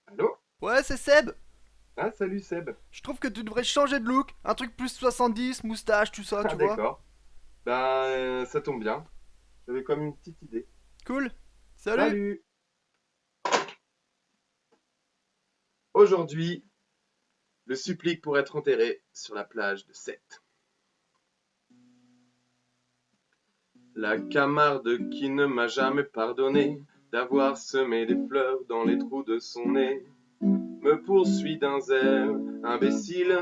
Allô? Ouais, c'est Seb. Ah, salut Seb. Je trouve que tu devrais changer de look. Un truc plus 70, moustache, tout ça, Ah, tu vois. d'accord. Ça tombe bien. J'avais comme une petite idée. Cool. Salut. Salut! Aujourd'hui, le supplique pour être enterré sur la plage de Sète. La Camarde qui ne m'a jamais pardonné d'avoir semé des fleurs dans les trous de son nez me poursuit d'un zèle imbécile.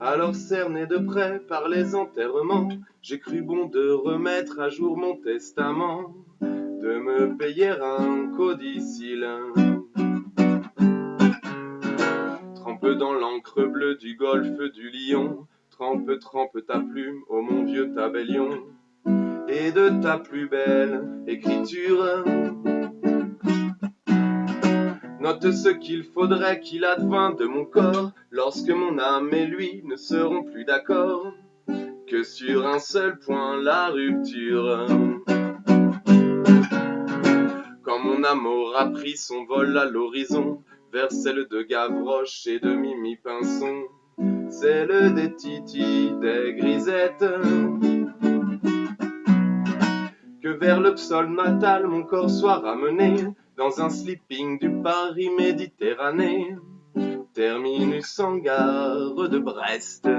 Alors cerné de près par les enterrements, j'ai cru bon de remettre à jour mon testament, de me payer un codicille. Trempe dans l'encre bleue du golfe du Lion, trempe, trempe ta plume, ô mon vieux tabellion, et de ta plus belle écriture. Note ce qu'il faudrait qu'il advint de mon corps, lorsque mon âme et lui ne seront plus d'accord, que sur un seul point la rupture. Quand mon amour a pris son vol à l'horizon, vers celle de Gavroche et de Mimi Pinson, celle des Titi, des Grisettes, que vers le sol natal mon corps soit ramené, dans un sleeping du Paris Méditerranée, terminus en gare de Brest.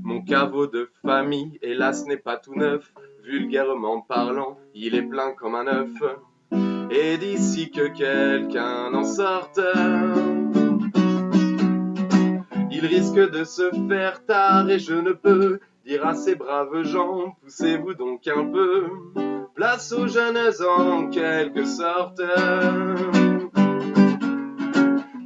Mon caveau de famille, hélas, n'est pas tout neuf, vulgairement parlant, il est plein comme un œuf. Et d'ici que quelqu'un en sorte, il risque de se faire tard et je ne peux dire à ces braves gens, poussez-vous donc un peu, place aux jeunes en quelque sorte.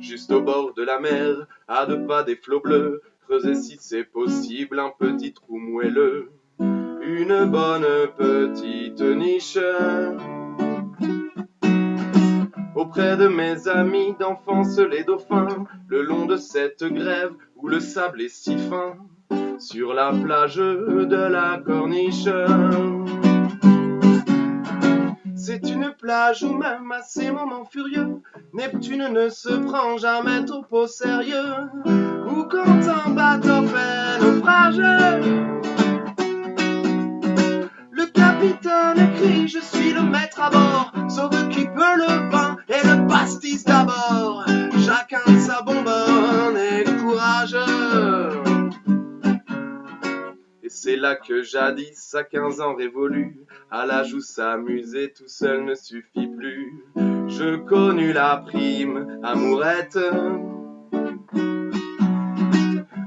Juste au bord de la mer, à 2 pas des flots bleus, creuser si c'est possible un petit trou moelleux, une bonne petite niche. Auprès de mes amis d'enfance les dauphins, le long de cette grève où le sable est si fin, sur la plage de la Corniche. C'est une plage où même à ces moments furieux, Neptune ne se prend jamais trop au sérieux, ou quand un bateau fait naufrage, le capitaine crie, je suis le maître à bord, sauve qui peut le vin et le pastis d'abord. Chacun sa bonbonne et courage. Et c'est là que jadis, à 15 ans révolus, à l'âge où s'amuser tout seul ne suffit plus, je connus la prime amourette.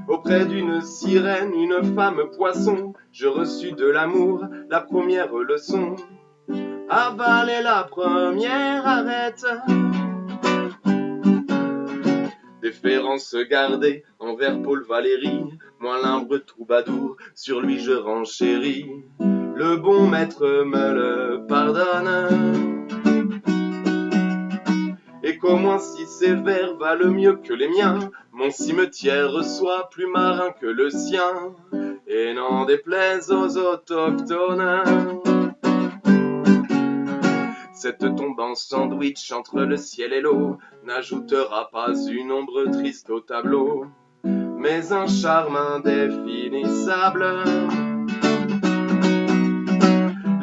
Auprès d'une sirène, une femme poisson, je reçus de l'amour la première leçon. Avaler la première arête. Déférence gardée envers Paul Valéry, moi l'humble troubadour, sur lui je renchéris. Le bon maître me le pardonne, et qu'au moins si ses vers valent mieux que les miens, mon cimetière soit plus marin que le sien, et n'en déplaise aux autochtones. Cette tombe en sandwich entre le ciel et l'eau n'ajoutera pas une ombre triste au tableau, mais un charme indéfinissable.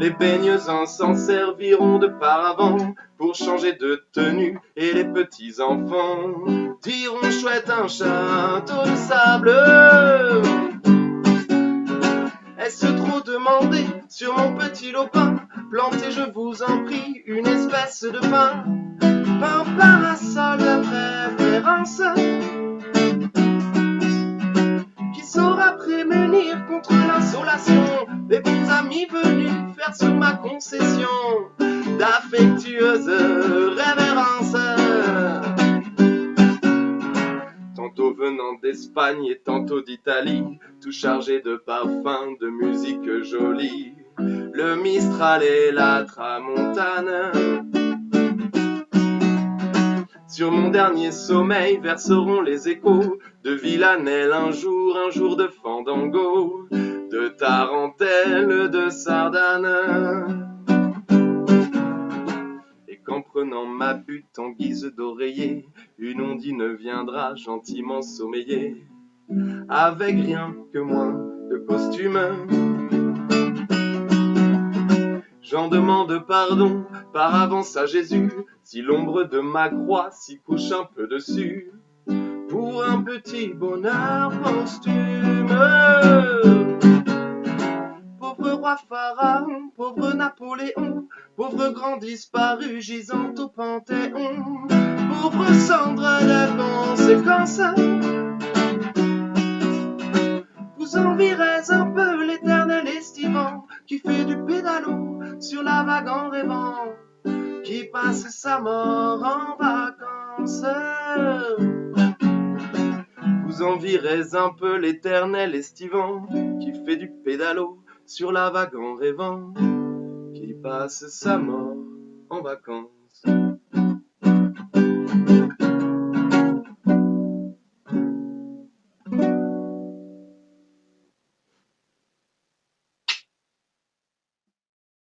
Les baigneuses s'en serviront de paravent pour changer de tenue, et les petits enfants diront chouette un château de sable. Est-ce trop demandé sur mon petit lopin? Plantez, je vous en prie, une espèce de pin, un parasol de préférence, qui saura prémunir contre l'insolation des bons amis venus faire sur ma concession d'affectueuses révérences. Tantôt venant d'Espagne et tantôt d'Italie, tout chargé de parfums, de musique jolie, le Mistral et la Tramontane. Sur mon dernier sommeil verseront les échos de Villanelle un jour de Fandango, de Tarentelle, de Sardane. tenant ma butte en guise d'oreiller, une ondine viendra gentiment sommeiller, avec rien que moins de costume. J'en demande pardon par avance à Jésus, si l'ombre de ma croix s'y couche un peu dessus, pour un petit bonheur posthume. Pauvre roi Pharaon, pauvre Napoléon, pauvre grand disparu gisant au Panthéon, pauvre cendre des conséquences. Vous envierez un peu l'éternel estivant, qui fait du pédalo sur la vague en rêvant, qui passe sa mort en vacances. Vous envierez un peu l'éternel estivant, qui fait du pédalo sur la vague en rêvant, qui passe sa mort en vacances.